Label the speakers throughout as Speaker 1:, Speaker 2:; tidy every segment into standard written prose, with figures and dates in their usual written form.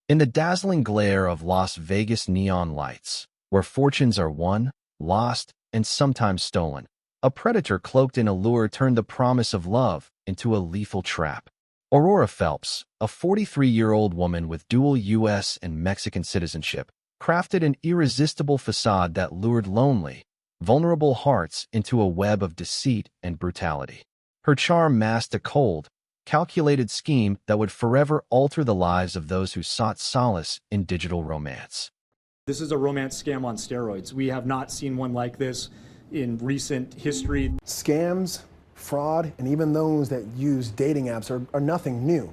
Speaker 1: In the dazzling glare of Las Vegas neon lights, where fortunes are won, lost, and sometimes stolen, a predator cloaked in allure turned the promise of love into a lethal trap. Aurora Phelps, a 43-year-old woman with dual U.S. and Mexican citizenship, crafted an irresistible facade that lured lonely, vulnerable hearts into a web of deceit and brutality. Her charm masked a cold, calculated scheme that would forever alter the lives of those who sought solace in digital romance.
Speaker 2: This is a romance scam on steroids. We have not seen one like this in recent history.
Speaker 3: Scams, fraud, and even those that use dating apps are nothing new.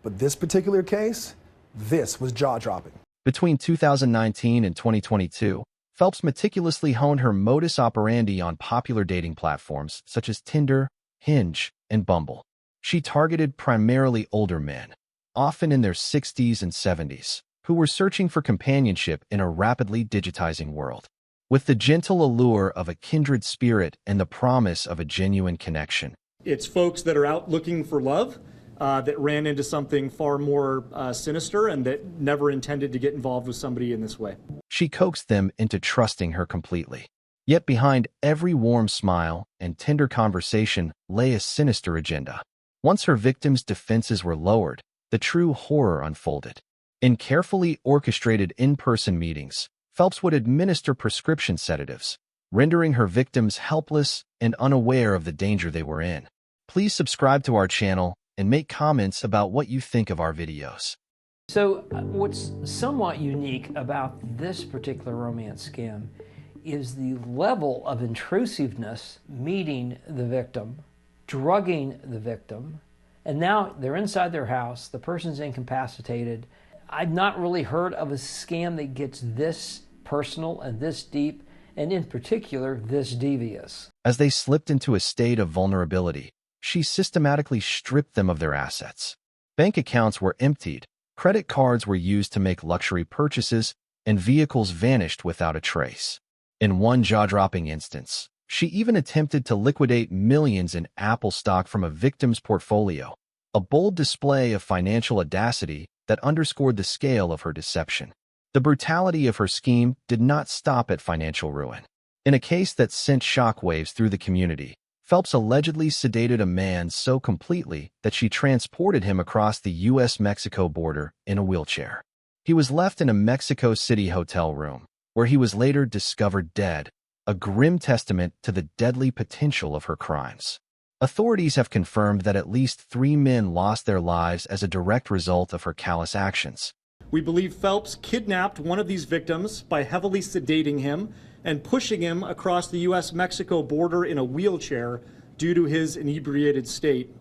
Speaker 3: But this particular case, this was jaw-dropping.
Speaker 1: Between 2019 and 2022, Phelps meticulously honed her modus operandi on popular dating platforms such as Tinder, Hinge, and Bumble. She targeted primarily older men, often in their 60s and 70s, who were searching for companionship in a rapidly digitizing world. With the gentle allure of a kindred spirit and the promise of a genuine connection.
Speaker 2: It's folks that are out looking for love that ran into something far more sinister and that never intended to get involved with somebody in this way.
Speaker 1: She coaxed them into trusting her completely. Yet behind every warm smile and tender conversation lay a sinister agenda. Once her victims' defenses were lowered, the true horror unfolded. In carefully orchestrated in-person meetings, Phelps would administer prescription sedatives, rendering her victims helpless and unaware of the danger they were in. Please subscribe to our channel and make comments about what you think of our videos.
Speaker 4: So what's somewhat unique about this particular romance scam is the level of intrusiveness, meeting the victim, drugging the victim, and now they're inside their house, the person's incapacitated. I've not really heard of a scam that gets this personal and this deep, and in particular, this devious.
Speaker 1: As they slipped into a state of vulnerability, she systematically stripped them of their assets. Bank accounts were emptied, credit cards were used to make luxury purchases, and vehicles vanished without a trace. In one jaw-dropping instance, she even attempted to liquidate millions in Apple stock from a victim's portfolio, a bold display of financial audacity that underscored the scale of her deception. The brutality of her scheme did not stop at financial ruin. In a case that sent shockwaves through the community, Phelps allegedly sedated a man so completely that she transported him across the U.S.-Mexico border in a wheelchair. He was left in a Mexico City hotel room, where he was later discovered dead, a grim testament to the deadly potential of her crimes. Authorities have confirmed that at least 3 men lost their lives as a direct result of her callous actions.
Speaker 2: We believe Phelps kidnapped one of these victims by heavily sedating him and pushing him across the U.S.-Mexico border in a wheelchair due to his inebriated state.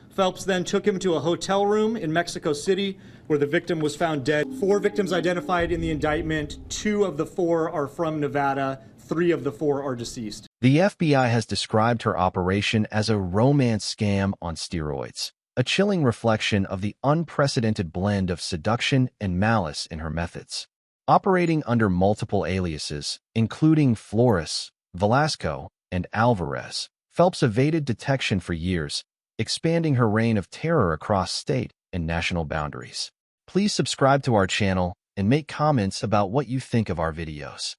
Speaker 2: Phelps then took him to a hotel room in Mexico City where the victim was found dead. 4 victims identified in the indictment. 2 of the 4 are from Nevada. 3 of the 4 are deceased.
Speaker 1: The FBI has described her operation as a romance scam on steroids, a chilling reflection of the unprecedented blend of seduction and malice in her methods. Operating under multiple aliases, including Flores, Velasco, and Alvarez, Phelps evaded detection for years, expanding her reign of terror across state and national boundaries. Please subscribe to our channel and make comments about what you think of our videos.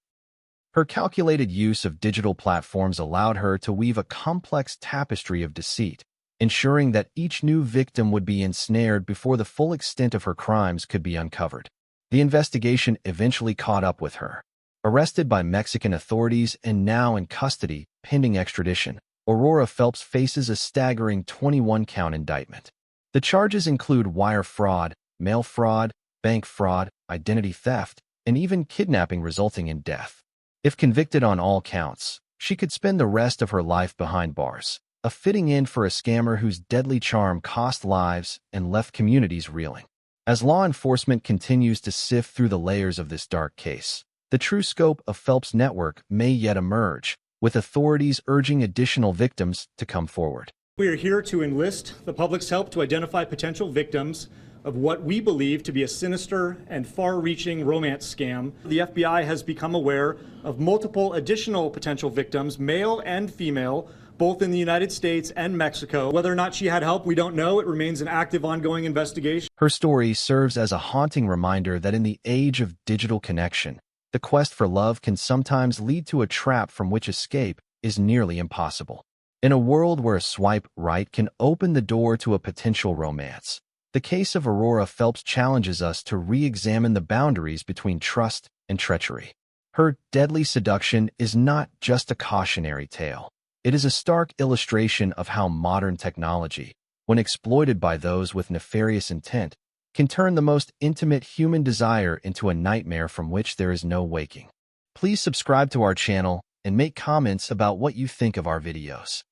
Speaker 1: Her calculated use of digital platforms allowed her to weave a complex tapestry of deceit, ensuring that each new victim would be ensnared before the full extent of her crimes could be uncovered. The investigation eventually caught up with her. Arrested by Mexican authorities and now in custody pending extradition, Aurora Phelps faces a staggering 21-count indictment. The charges include wire fraud, mail fraud, bank fraud, identity theft, and even kidnapping resulting in death. If convicted on all counts, she could spend the rest of her life behind bars, a fitting end for a scammer whose deadly charm cost lives and left communities reeling. As law enforcement continues to sift through the layers of this dark case, the true scope of Phelps' network may yet emerge, with authorities urging additional victims to come forward.
Speaker 2: We are here to enlist the public's help to identify potential victims of what we believe to be a sinister and far-reaching romance scam. The FBI has become aware of multiple additional potential victims, male and female, both in the United States and Mexico. Whether or not she had help, we don't know. It remains an active, ongoing investigation.
Speaker 1: Her story serves as a haunting reminder that in the age of digital connection, the quest for love can sometimes lead to a trap from which escape is nearly impossible. In a world where a swipe right can open the door to a potential romance, the case of Aurora Phelps challenges us to re-examine the boundaries between trust and treachery. Her deadly seduction is not just a cautionary tale. It is a stark illustration of how modern technology, when exploited by those with nefarious intent, can turn the most intimate human desire into a nightmare from which there is no waking. Please subscribe to our channel and make comments about what you think of our videos.